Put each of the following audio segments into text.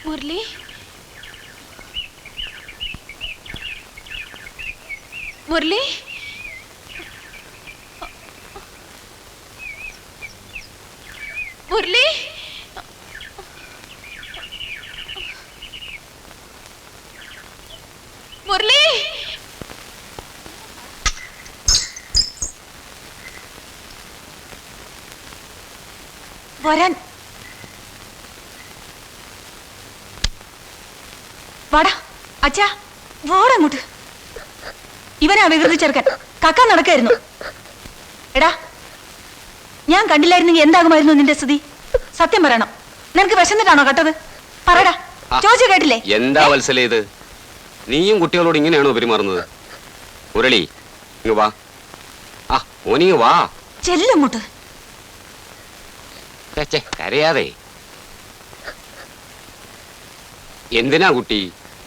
മുരളി മുരളി മുരളി മുരളി വരാൻ വാടാ അച്ഛാ വാടാ അങ്ങോട്ട് ഇവനാ വികൃതി ചെറുക്കൻ കക്കാൻ നടക്കായിരുന്നു എടാ ഞാൻ കണ്ടില്ലായിരുന്നെങ്കിൽ എന്താകുമായിരുന്നു നിന്റെ സ്ഥിതി സത്യം പറയണം നിനക്ക് വിശന്നിട്ടാണോ കട്ടത് പറയടാ ചോദിച്ചു കേട്ടില്ലേ എന്താ വത്സല ഇത് നീയും കുട്ടികളോട് ഇങ്ങനെയാണോ പെരുമാറുന്നത് മുരളി ഇങ്ങ് വാ ആ ഓനിങ്ങ് വാ ചെല്ലങ്ങോട്ട് കരയാതെ എന്തിനാ കുട്ടി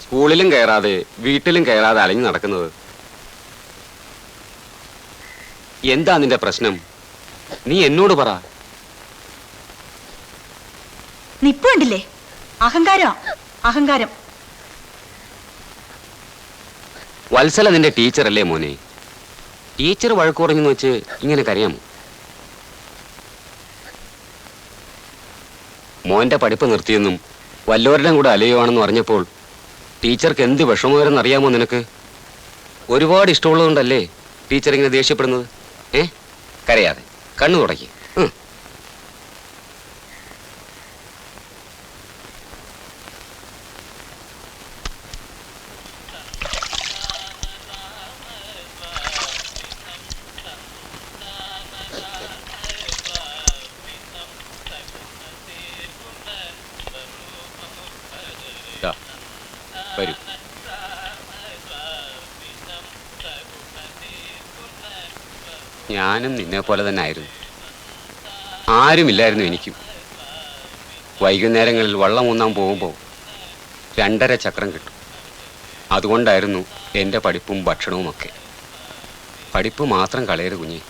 സ്കൂളിലും കയറാതെ വീട്ടിലും കയറാതെ അലഞ്ഞു നടക്കുന്നത് എന്താ നിന്റെ പ്രശ്നം നീ എന്നോട് പറ നിപ്പ് കണ്ടില്ലേ അഹങ്കാരം വത്സല നിന്റെ ടീച്ചറല്ലേ മോനെ ടീച്ചർ വഴക്ക് പറഞ്ഞെന്ന് വെച്ച് ഇങ്ങനെ കരയാമോ മോന്റെ പഠിപ്പ് നിർത്തിയെന്നും വല്ലവരുടെയും കൂടെ അലയുവാണെന്ന് അറിഞ്ഞപ്പോൾ ടീച്ചർക്ക് എന്ത് വിഷമം അറിയാമോ നിനക്ക് ഒരുപാട് ഇഷ്ടമുള്ളതുകൊണ്ടല്ലേ ടീച്ചർ ഇങ്ങനെ ദേഷ്യപ്പെടുന്നത് കരയാതെ കണ്ണു തുടക്കി വരൂ ഞാനും നിന്നെ പോലെ തന്നെ ആയിരുന്നു ആരുമില്ലായിരുന്നു എനിക്കും വൈകുന്നേരങ്ങളിൽ വള്ളം ഊന്നാൻ പോകുമ്പോൾ 2.5 ചക്രം കിട്ടും അതുകൊണ്ടായിരുന്നു എൻ്റെ പഠിപ്പും ഭക്ഷണവുമൊക്കെ പഠിപ്പ് മാത്രം കളയരുത് കുഞ്ഞേ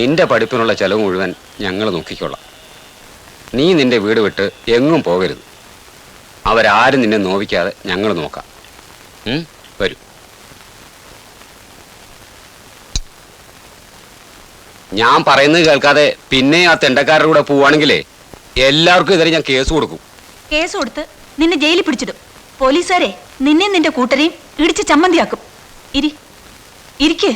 നിന്റെ പഠിപ്പിനുള്ള ചെലവ് മുഴുവൻ ഞങ്ങൾ നോക്കിക്കൊള്ളാം നീ നിന്റെ വീട് വിട്ട് എങ്ങും പോകരുത് അവരാരും നിന്നെ നോവിക്കാതെ ഞങ്ങൾ നോക്കാം വരൂ. ഞാൻ പറയുന്നത് കേൾക്കാതെ പിന്നെ ആ തെണ്ടക്കാരുടെ കൂടെ പോവാണെങ്കിലേ എല്ലാവർക്കും എതിരെ ഞാൻ കേസ് കൊടുക്കും. കേസ് കൊടുത്ത് നിന്നെ ജയിലിൽ പിടിച്ചിടും. പോലീസുകാരെ നിന്നെ നിന്റെ കൂട്ടരെയും ഇടിച്ച് ചമ്മന്തിയാക്കും. ഇരിക്ക്.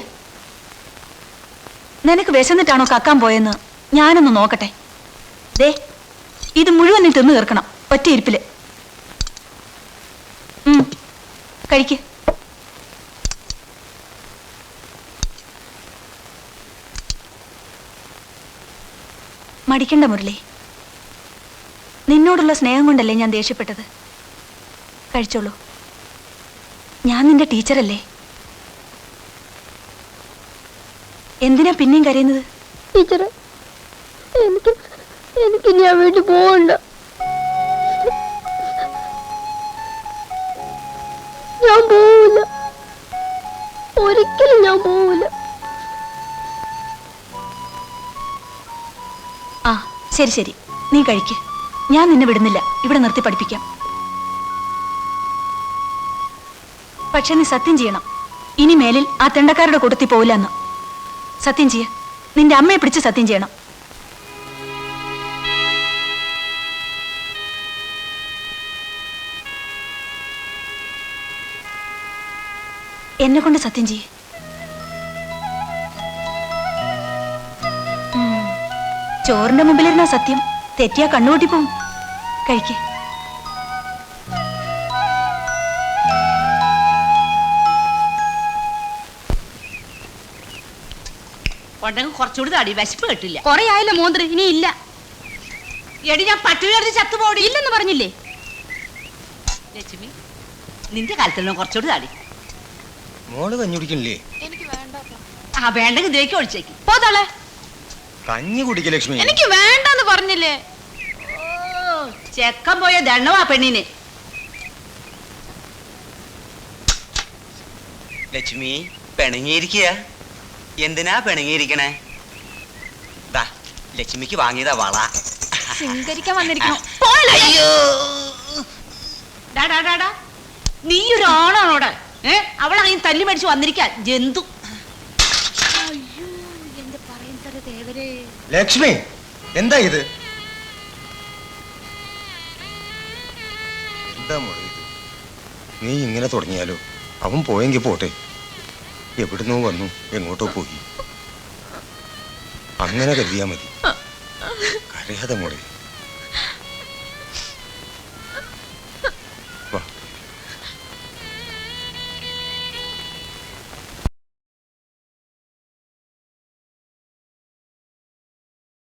നിനക്ക് വിശന്നിട്ടാണോ കക്കാൻ പോയെന്ന് ഞാനൊന്ന് നോക്കട്ടെ. ദേ, ഇത് മുഴുവൻ നീ തിന്നു തീർക്കണം ഒറ്റ ഇരിപ്പില്. കഴിക്ക്. മടിക്കണ്ട മുരളി, നിന്നോടുള്ള സ്നേഹം കൊണ്ടല്ലേ ഞാൻ ദേഷ്യപ്പെട്ടത്. കഴിച്ചോളൂ. ഞാൻ നിന്റെ ടീച്ചറല്ലേ. എന്തിനാ പിന്നെയും കരയുന്നത്? ടീച്ചറെ, എനിക്ക് ഞാൻ വീട്ടിൽ പോകണ്ട. ഞാൻ പോവില്ല, ഒരിക്കലും ഞാൻ പോവില്ല. ആ ശരി ശരി, നീ കഴിക്ക്. ഞാൻ നിന്നെ വിടുന്നില്ല, ഇവിടെ നിർത്തി പഠിപ്പിക്കാം. പക്ഷെ നീ സത്യം ചെയ്യണം, ഇനി മേലിൽ ആ തെണ്ടക്കാരുടെ കൂട്ടത്തിൽ പോവില്ലെന്ന്. സത്യം ചെയ്യ. നിന്റെ അമ്മയെ പിടിച്ച് സത്യം ചെയ്യണം. എന്നെ കൊണ്ട് സത്യം ചെയ്യ. ചോറിന്റെ മുമ്പിലിരുന്ന സത്യം തെറ്റിയാ കണ്ണുകൂട്ടി പോവും. കഴിക്ക്. കുറച്ചുകൂടി തടി, വിശപ്പ് കിട്ടില്ല. കൊറേ ആയല്ലോ മോന്ത്ര, ഇനി ഇല്ല. എടി, ഞാൻ പട്ടിണി ചത്തുപോടി. ഇല്ലെന്ന് പറഞ്ഞില്ലേ ലക്ഷ്മി? നിന്റെ കാലത്തിൽ കുറച്ചുകൂടി തടി. മോള് കഞ്ഞി കുടിക്കണില്ലേ? ആ, വേണ്ടെങ്കിൽ ഇതിലേക്ക് ഒഴിച്ചേക്ക്. പോതാളെ, കഞ്ഞി കുടിക്ക ലക്ഷ്മി. എനിക്ക് വേണ്ടെന്ന് പറഞ്ഞില്ലേ. ചെക്കൻ പോയ ദണ്ണവാ പെണ്ണിന്. ലക്ഷ്മി പിണങ്ങിയിരിക്കുക. എന്തിനാ പിണങ്ങിയിരിക്കണേ? ദാ ലക്ഷ്മിക്ക് വാങ്ങിയതാ വള. ശൃംഗരിക്കാൻ വന്നിരിക്കണോ? അയ്യോ, നീ ഒരു ആണാണോടെ? അവളങ്ങനെ തല്ലി മേടിച്ച് വന്നിരിക്കാൻ ജന്തു. ലക്ഷ്മി, എന്താ ഇത്? എന്താ മോളെ ഇത്? നീ ഇങ്ങനെ തുടങ്ങിയാലോ? അവൻ പോയെങ്കിൽ പോട്ടെ. എവിടുന്നോ വന്നു, എങ്ങോട്ടോ പോയി. അങ്ങനെ കരുതിയാ മതി. കരയാതെ മോളെ.